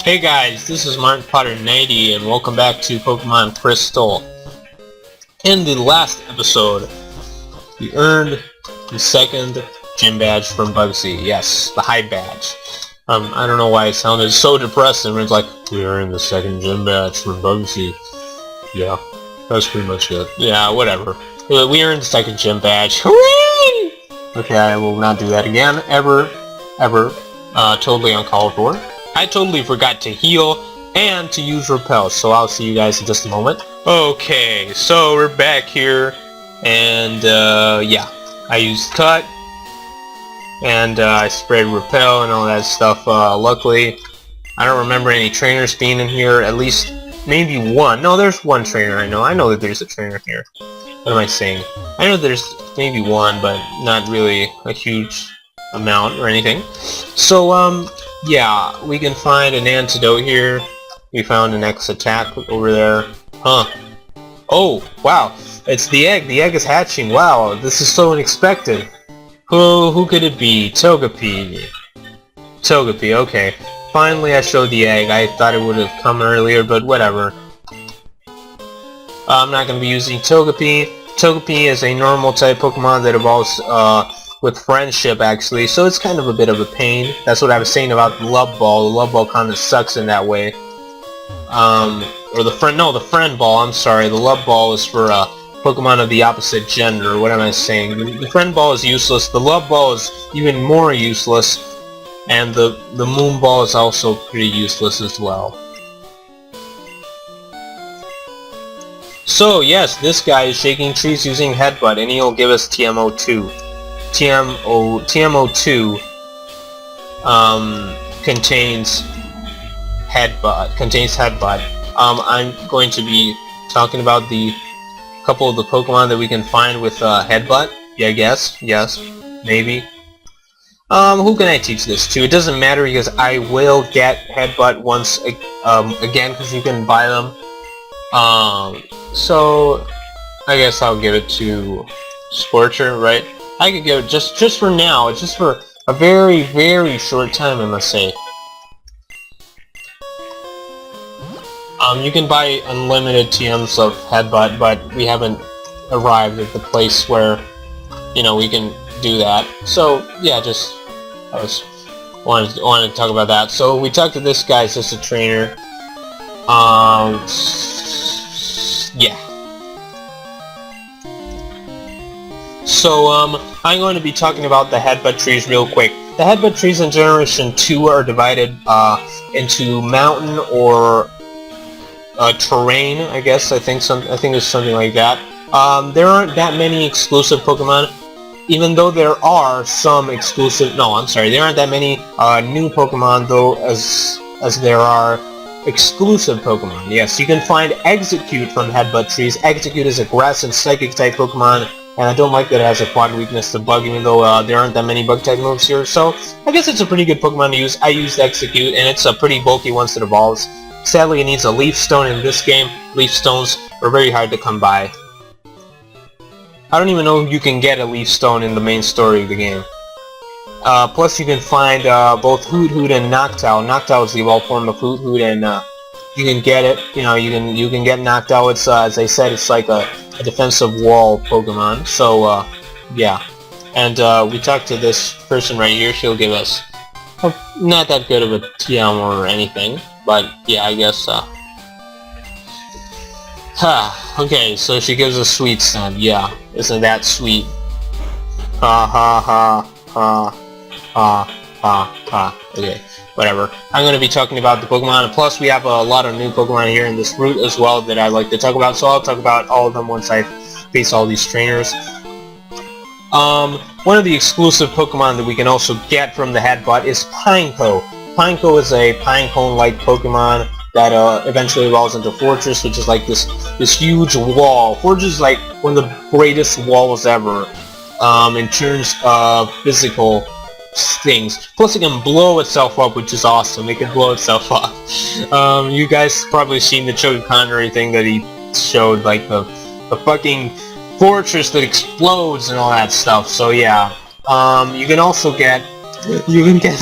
Hey guys, this is Martin Potter 90 and welcome back to Pokemon Crystal. In the last episode, we earned the second gym badge from Bugsy. Yes, the high badge. I don't know why it sounded so depressing when it's like, we earned the second gym badge from Bugsy. Yeah, that's pretty much it. Yeah, whatever. We earned the second gym badge. Hooray! Okay, I will not do that again, ever. Totally uncalled for. I totally forgot to heal and to use repel, so I'll see you guys in just a moment. Okay, so we're back here, and yeah, I used cut, and I sprayed repel and all that stuff. Luckily, I don't remember any trainers being in here, at least maybe one. No, there's one trainer I know that there's a trainer here. What am I saying? I know there's maybe one, but not really a huge amount or anything. So, yeah, we can find an antidote here. We found an X attack over there. Huh. Oh, wow. It's the egg. The egg is hatching. Wow, this is so unexpected. Who could it be? Togepi. Togepi, okay. Finally I showed the egg. I thought it would have come earlier, but whatever. I'm not going to be using Togepi. Togepi is a normal type Pokemon that evolves with friendship, actually, so it's kind of a bit of a pain. That's what I was saying about the Love Ball. The Love Ball kind of sucks in that way. Or the Friend Ball, I'm sorry. The Love Ball is for Pokemon of the opposite gender. What am I saying? The Friend Ball is useless. The Love Ball is even more useless. And the Moon Ball is also pretty useless as well. So, yes, this guy is shaking trees using Headbutt, and he'll give us TMO2. TMO2 contains Headbutt. I'm going to be talking about the couple of the Pokemon that we can find with Headbutt. Yeah, I guess. Yes. Maybe. Who can I teach this to? It doesn't matter because I will get Headbutt once again because you can buy them. So I guess I'll give it to Scorcher, right? I could give it just for now, just for a very, very short time, I must say. You can buy unlimited TMs of Headbutt, but we haven't arrived at the place where, you know, we can do that. So, yeah, I wanted to talk about that. So, we talked to this guy, it's just a trainer. Yeah. So, I'm going to be talking about the Headbutt trees real quick. The Headbutt trees in Generation 2 are divided into mountain or terrain, I guess. I think it's something like that. There aren't that many exclusive Pokemon, even though there are some exclusive. No, I'm sorry. There aren't that many new Pokemon though, as there are exclusive Pokemon. Yes, you can find Execute from Headbutt trees. Execute is a grass and psychic type Pokemon. And I don't like that it has a quad weakness to Bug, even though there aren't that many Bug-type moves here. So, I guess it's a pretty good Pokemon to use. I used Execute, and it's a pretty bulky once it evolves. Sadly, it needs a Leaf Stone in this game. Leaf Stones are very hard to come by. I don't even know if you can get a Leaf Stone in the main story of the game. Plus, you can find both Hoot and Noctowl. Noctowl is the evolved form of Hoot, and you can get it. You know, you can get Noctowl. It's as I said, it's like a defensive wall Pokemon. So yeah, and we talked to this person right here. She'll give us not that good of a TM or anything, but yeah, I guess. Okay, so she gives us sweet scent. Yeah, isn't that sweet? Ha ha ha ha ha ha ha. Okay. Whatever. I'm going to be talking about the Pokemon, and plus we have a lot of new Pokemon here in this route as well that I like to talk about, so I'll talk about all of them once I face all these trainers. One of the exclusive Pokemon that we can also get from the Headbutt is Pineco. Pineco is a pinecone-like Pokemon that eventually evolves into Fortress, which is like this huge wall. Fortress is like one of the greatest walls ever in terms of physical things. Plus it can blow itself up, which is awesome. It can blow itself up. You guys probably seen the Choke Connery thing that he showed, like the fucking fortress that explodes and all that stuff. So yeah, you can also get You can get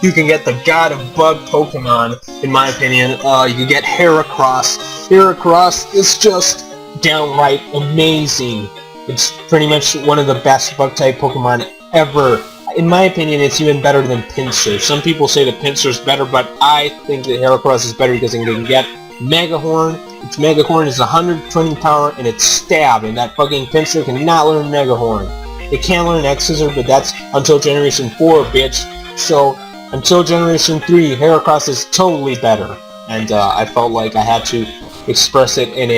you can get the God of Bug Pokemon, in my opinion. You can get Heracross. Heracross is just downright amazing. It's pretty much one of the best Bug-type Pokemon ever. In my opinion, it's even better than Pinsir. Some people say that Pinsir's better, but I think that Heracross is better because they can get Mega Horn. Its Mega Horn is 120 power, and it's Stab, and that fucking Pinsir cannot learn Mega Horn. It can learn X-Scissor, but that's until Generation 4, bitch. So, until Generation 3, Heracross is totally better. And I felt like I had to express it in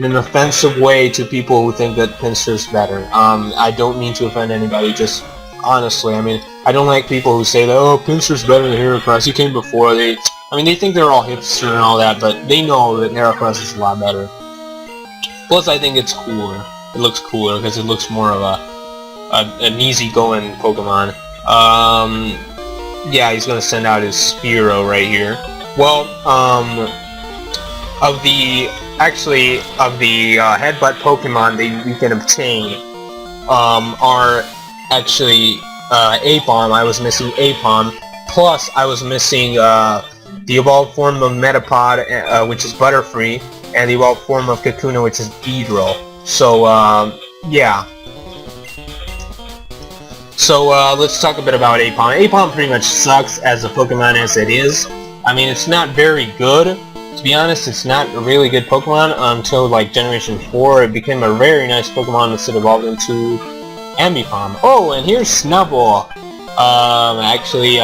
an offensive way to people who think that Pinsir's better. I don't mean to offend anybody, just honestly. I mean, I don't like people who say that, oh, Pinsir's better than Heracross, he came before. They think they're all hipster and all that, but they know that Heracross is a lot better. Plus, I think it's cooler. It looks cooler because it looks more of an easy-going Pokemon. Yeah, he's gonna send out his Spearow right here. Well, of the Headbutt Pokemon that we can obtain, are actually Apom. I was missing Apom. Plus, I was missing the evolved form of Metapod, which is Butterfree, and the evolved form of Kakuna, which is Beedrill. So, yeah. So, let's talk a bit about Apom. Apom pretty much sucks as a Pokemon as it is. I mean, it's not very good. To be honest, it's not a really good Pokemon until, like, Generation 4. It became a very nice Pokemon once it evolved into Ambipom. Oh, and here's Snubbull. Actually,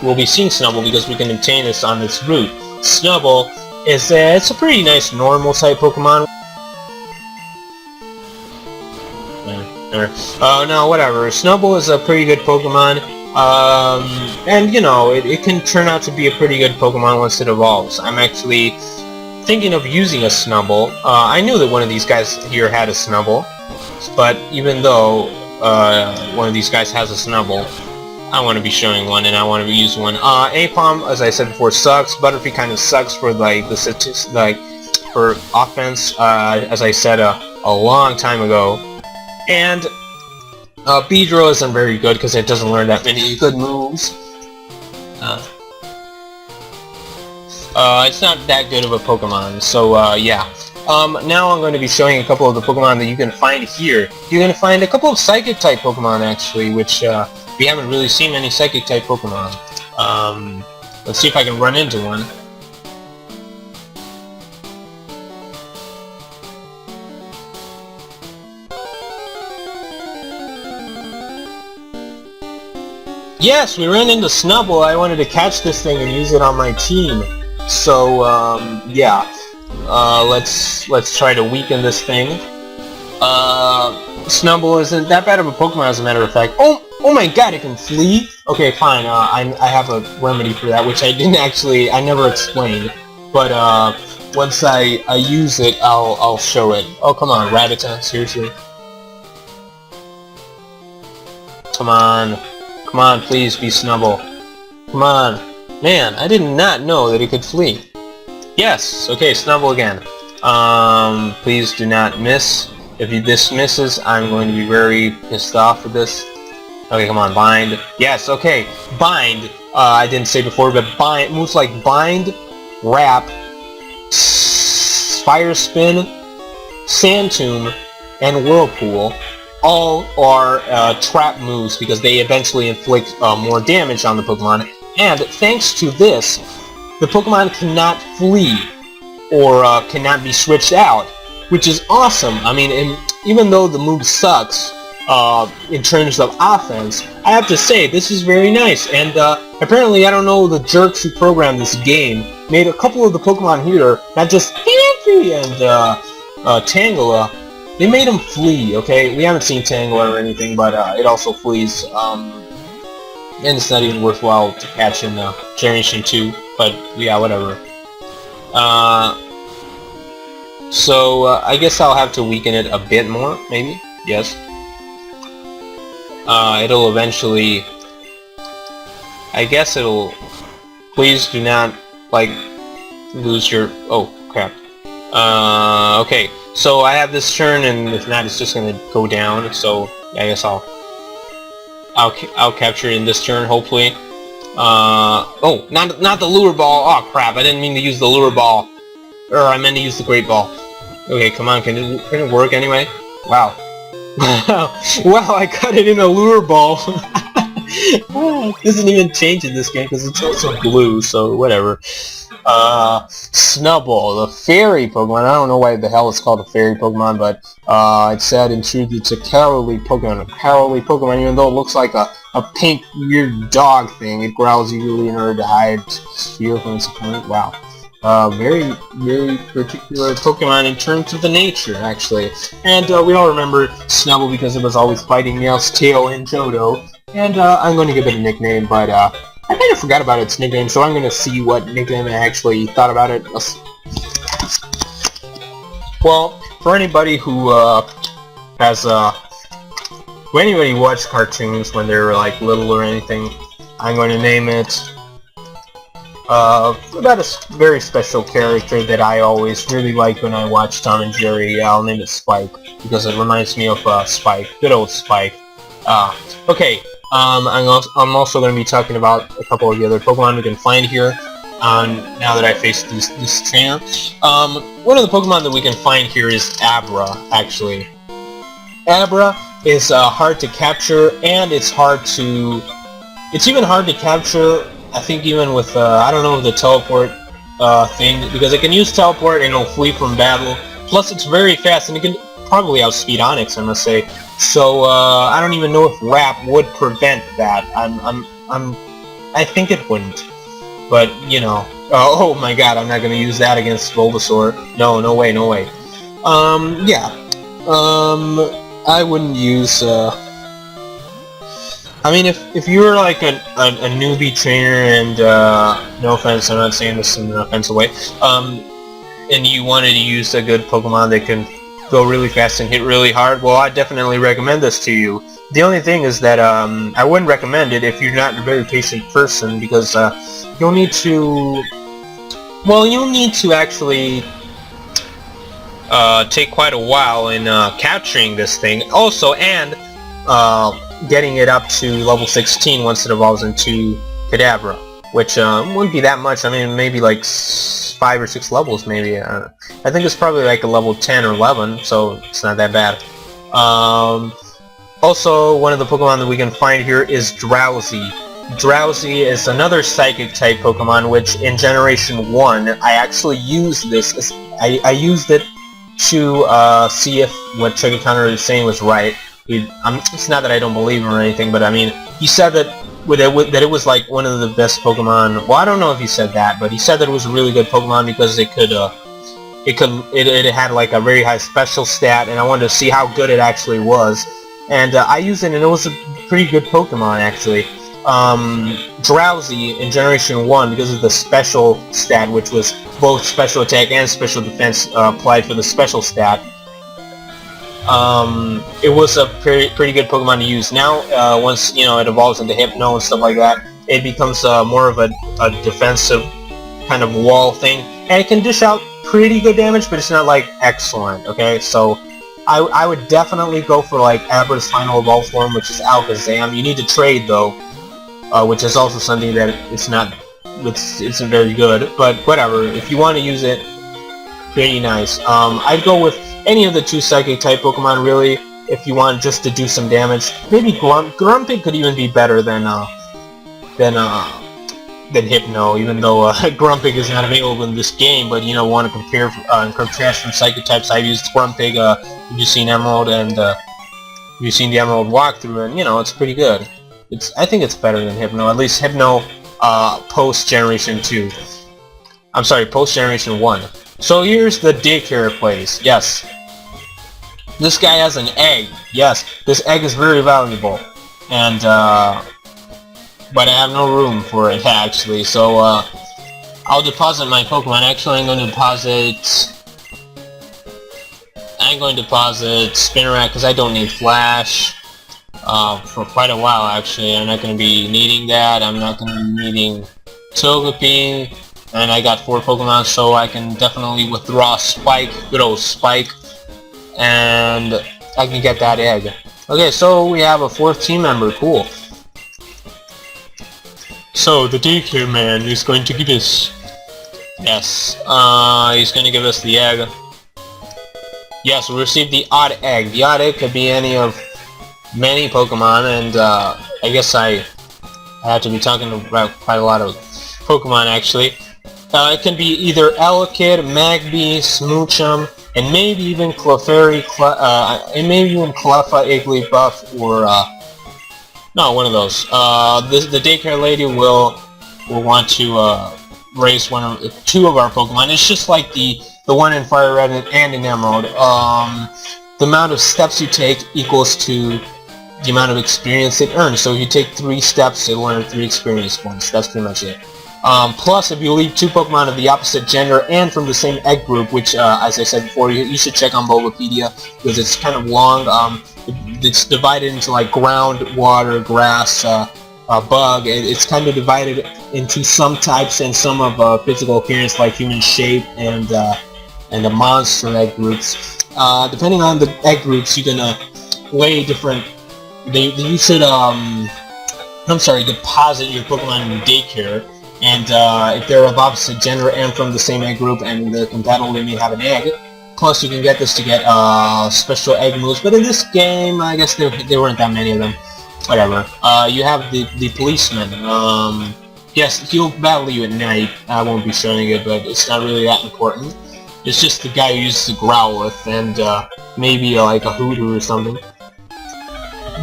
we'll be seeing Snubbull because we can obtain this on this route. Snubbull is, it's a pretty nice normal type Pokemon. No, whatever. Snubbull is a pretty good Pokemon, and, you know, it can turn out to be a pretty good Pokemon once it evolves. I'm actually thinking of using a Snubbull. I knew that one of these guys here had a Snubbull, but even though one of these guys has a Snubbull, I want to be showing one, and I want to use one. Apom, as I said before, sucks. Butterfree kind of sucks for, like, the statistics, like, for offense, as I said a long time ago. And Beedrill isn't very good because it doesn't learn that many good moves. It's not that good of a Pokemon, so yeah. Now I'm going to be showing a couple of the Pokemon that you can find here. You're going to find a couple of Psychic-type Pokemon, actually, which we haven't really seen many Psychic-type Pokemon. Let's see if I can run into one. Yes, we ran into Snubbull. I wanted to catch this thing and use it on my team. So, yeah. Let's try to weaken this thing. Snubbull isn't that bad of a Pokemon, as a matter of fact. Oh my god, it can flee? Okay, fine, I have a remedy for that, which I never explained. But, once I use it, I'll show it. Oh, come on, Rattata, seriously? Come on. Come on, please be Snubbull. Come on. Man, I did not know that it could flee. Yes, okay, Snubbull again. Please do not miss. If this misses, I'm going to be very pissed off with this. Okay, come on, Bind. Yes, okay, Bind. I didn't say before, but Bind moves like Bind, Wrap, Fire Spin, Sand Tomb, and Whirlpool. All are trap moves because they eventually inflict more damage on the Pokemon. And thanks to this, the Pokemon cannot flee or cannot be switched out, which is awesome. I mean, even though the move sucks in terms of offense, I have to say this is very nice. And apparently, I don't know, the jerks who programmed this game made a couple of the Pokemon here, not just Pidgey and Tangela. They made him flee, okay? We haven't seen Tangela or anything, but it also flees. And it's not even worthwhile to catch in Generation 2, but yeah, whatever. So, I guess I'll have to weaken it a bit more, maybe? Yes. It'll eventually... I guess it'll... Please do not, like, lose your... Oh, crap. Okay. So I have this turn, and if not, it's just gonna go down, so I guess I'll I'll capture it in this turn, hopefully. Oh, not the lure ball. Oh crap! I didn't mean to use the lure ball, or I meant to use the great ball. Okay, come on, can it work anyway? Wow. Wow, I cut it in a lure ball. It doesn't even change in this game because it's also blue, so whatever. Snubbull, the fairy Pokemon. I don't know why the hell it's called a fairy Pokemon, but it's sad in truth it's a cowardly Pokemon. A cowardly Pokemon, even though it looks like a pink weird dog thing. It growls eagerly in order to hide its fear from its opponent. Wow. Very, very particular Pokemon in terms of the nature, actually. And we all remember Snubbull because it was always fighting Tail and Johto. And I'm going to give it a nickname, but I kind of forgot about its nickname, so I'm going to see what nickname I actually thought about it. Well, for anybody who has when anybody watched cartoons when they were like little or anything, I'm going to name it about a very special character that I always really liked when I watched Tom and Jerry. I'll name it Spike because it reminds me of Spike, good old Spike. Okay. I'm also going to be talking about a couple of the other Pokemon we can find here. Now that I faced this trainer, one of the Pokemon that we can find here is Abra. Actually, Abra is hard to capture, and it's even hard to capture. I think even with I don't know, the teleport thing, because it can use teleport and it'll flee from battle. Plus, it's very fast, and it can probably outspeed Onix, I must say. So I don't even know if Wrap would prevent that. I think it wouldn't. But you know, oh my God, I'm not gonna use that against Bulbasaur. No way. Yeah. I wouldn't use. I mean, if you were like a newbie trainer, and no offense, I'm not saying this in an offensive way, and you wanted to use a good Pokemon that can go really fast and hit really hard, well, I definitely recommend this to you. The only thing is that I wouldn't recommend it if you're not a very patient person, because you'll need to actually take quite a while in capturing this thing. Also, and getting it up to level 16 once it evolves into Kadabra, which wouldn't be that much. I mean, maybe like 5 or 6 levels, maybe. I think it's probably like a level 10 or 11, so it's not that bad. Also, one of the Pokemon that we can find here is Drowsy. Drowsy is another Psychic-type Pokemon, which in Generation 1, I actually used this. I used it to see if what Trigger Counter is saying was right. It's not that I don't believe him or anything, but I mean, he said that it was like one of the best Pokemon. Well, I don't know if he said that, but he said that it was a really good Pokemon because it had like a very high special stat, and I wanted to see how good it actually was. And I used it, and it was a pretty good Pokemon actually. Drowsy in Generation 1, because of the special stat, which was both special attack and special defense applied for the special stat. It was a pretty good Pokemon to use. Now, once it evolves into Hypno and stuff like that, it becomes more of a defensive kind of wall thing, and it can dish out pretty good damage, but it's not like excellent. Okay, so I would definitely go for like Abra's final evolved form, which is Alakazam. You need to trade though, which is also something that it's very good. But whatever, if you want to use it, pretty nice. I'd go with any of the 2 Psychic-type Pokemon, really, if you want just to do some damage. Maybe Grumpig could even be better than Hypno, even though Grumpig is not available in this game. But want to compare and contrast from Psychic-types, I've used Grumpig. You've seen Emerald, and you've seen the Emerald walkthrough, and it's pretty good. I think it's better than Hypno. At least Hypno post Generation 2. I'm sorry, post Generation 1. So here's the daycare place. Yes. This guy has an egg. Yes, this egg is very valuable. And, but I have no room for it, actually. So, I'll deposit my Pokemon. Actually, I'm going to deposit Spinarak, because I don't need Flash. For quite a while, actually. I'm not going to be needing that. I'm not going to be needing Togepi. And I got 4 Pokemon, so I can definitely withdraw Spike, good old Spike, and I can get that egg. Okay, so we have a 4th team member, cool. So the daycare man is going to give us... Yes, he's going to give us the egg. Yes, we received the odd egg. The odd egg could be any of many Pokemon, and I guess I have to be talking about quite a lot of Pokemon actually. It can be either Elekid, Magby, Smoochum, and maybe even Clefairy, and maybe even Cleffa, Igglybuff, or no, one of those. The daycare lady will want to raise two of our Pokemon. It's just like the one in Fire Red and in Emerald. The amount of steps you take equals to the amount of experience it earns. So if you take 3 steps, it'll earn 3 experience points. That's pretty much it. Plus, if you leave 2 Pokemon of the opposite gender and from the same egg group, which, as I said before, you should check on Bulbapedia, because it's kind of long. It's divided into, like, ground, water, grass, bug. It's kind of divided into some types and some of physical appearance, like human shape and the monster egg groups. Depending on the egg groups, you can lay different... You should, deposit your Pokemon in daycare. And if they're of opposite gender and from the same egg group and they're compatible, they may have an egg. Plus, you can get this to get special egg moves. But in this game, I guess there weren't that many of them. Whatever. You have the policeman. Yes, he'll battle you at night. I won't be showing it, but it's not really that important. It's just the guy who uses the Growlithe and maybe like a Hoodoo or something.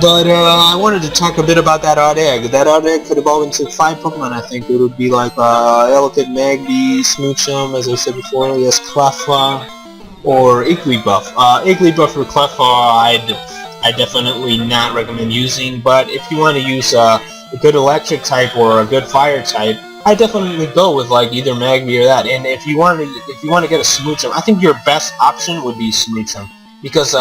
But I wanted to talk a bit about that odd egg. That odd egg could evolve into 5 Pokemon, I think. It would be like Elekid, Magby, Smoochum, as I said before, yes, Cleffa, or Igglybuff. Igglybuff or Cleffa, I definitely not recommend using, but if you want to use a good electric type or a good fire type, I definitely go with like either Magby or that. And if you want to get a Smoochum, I think your best option would be Smoochum, because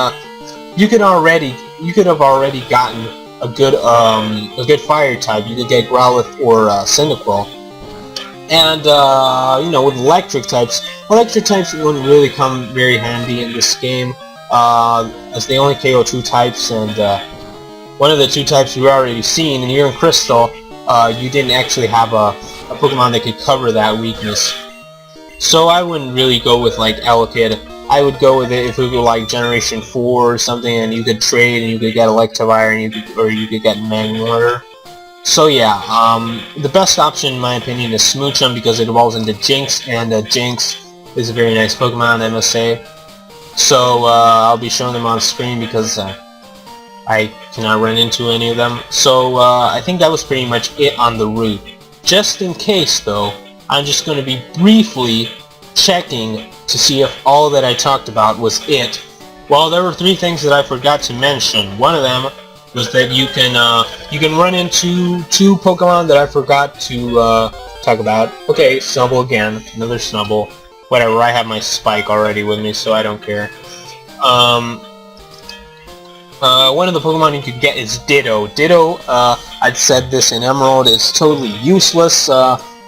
you could have already gotten a good fire type. You could get Growlithe or Cyndaquil. And you know, with electric types wouldn't really come very handy in this game, as they only KO 2 types, and one of the 2 types we've already seen, and here in Crystal, you didn't actually have a Pokemon that could cover that weakness. So I wouldn't really go with like Elekid. I would go with it if we were like Generation 4 or something, and you could trade and you could get Electivire and you could get Magmortar. So yeah, the best option in my opinion is Smoochum, because it evolves into Jinx, and Jinx is a very nice Pokemon, I must say. So I'll be showing them on screen because I cannot run into any of them. So I think that was pretty much it on the route. Just in case though, I'm just going to be briefly checking to see if all that I talked about was it. Well, there were 3 things that I forgot to mention. One of them was that you can run into 2 Pokemon that I forgot to talk about. Okay, Snubble again, another Snubble. Whatever, I have my Spike already with me, so I don't care. One of the Pokemon you could get is Ditto. Ditto, I'd said this in Emerald, is totally useless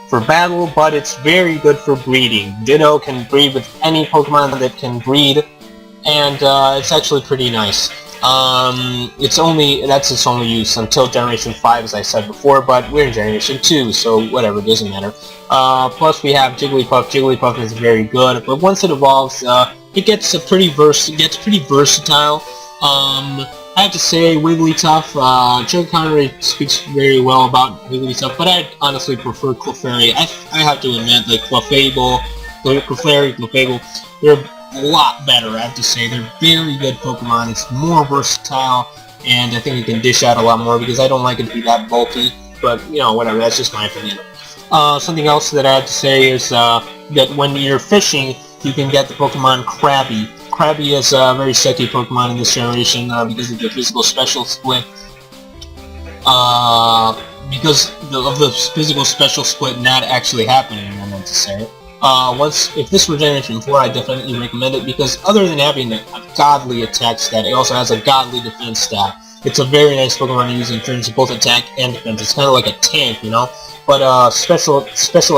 for battle, but it's very good for breeding. Ditto can breed with any Pokemon that can breed, and it's actually pretty nice. That's its only use until Generation 5, as I said before, but we're in Generation 2, so whatever, it doesn't matter. Plus we have Jigglypuff. Jigglypuff is very good, but once it evolves, it gets pretty versatile. I have to say, Wigglytuff, Joe Connery speaks very well about Wigglytuff, but I honestly prefer Clefairy. I have to admit, like Clefable, Clefairy, Clefable, they're a lot better, I have to say. They're very good Pokemon. It's more versatile, and I think it can dish out a lot more, because I don't like it to be that bulky, but, you know, whatever, that's just my opinion. Something else that I have to say is that when you're fishing, you can get the Pokemon Krabby. Krabby is a very sucky Pokemon in this generation because of the physical special split. Because of the physical special split not actually happening, I meant to say. If this were Generation 4, I definitely recommend it, because other than having a godly attack stat, it also has a godly defense stat. It's a very nice Pokemon to use in terms of both attack and defense. It's kind of like a tank, you know? But special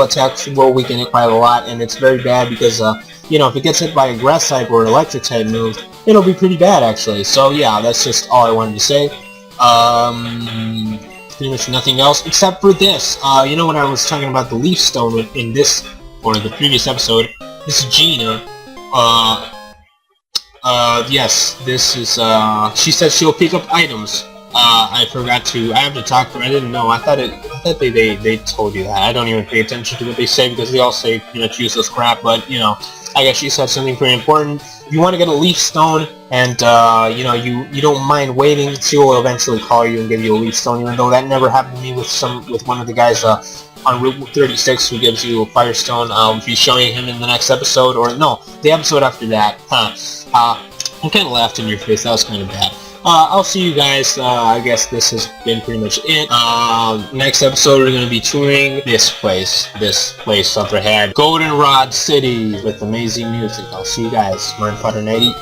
attacks will weaken it quite a lot, and it's very bad because, you know, if it gets hit by a grass type or an electric type move, it'll be pretty bad actually. So yeah, that's just all I wanted to say. pretty much nothing else except for this. You know when I was talking about the leaf stone in this, or the previous episode, this is Gina. Yes, this is, she said she'll pick up items. I forgot to, I have to talk to her, I didn't know, I thought they told you that. I don't even pay attention to what they say because they all say pretty much useless crap, but, you know, I guess she said something pretty important. If you want to get a leaf stone, and, you know, you don't mind waiting, she will eventually call you and give you a leaf stone, even though that never happened to me with one of the guys, on Route 36 who gives you a firestone. I'll be showing him in the next episode, or no, the episode after that. I kind of laughed in your face, that was kind of bad. I'll see you guys. I guess this has been pretty much it. Next episode we're going to be touring this place up ahead, Goldenrod City, with amazing music. I'll see you guys. Martin Potter 90.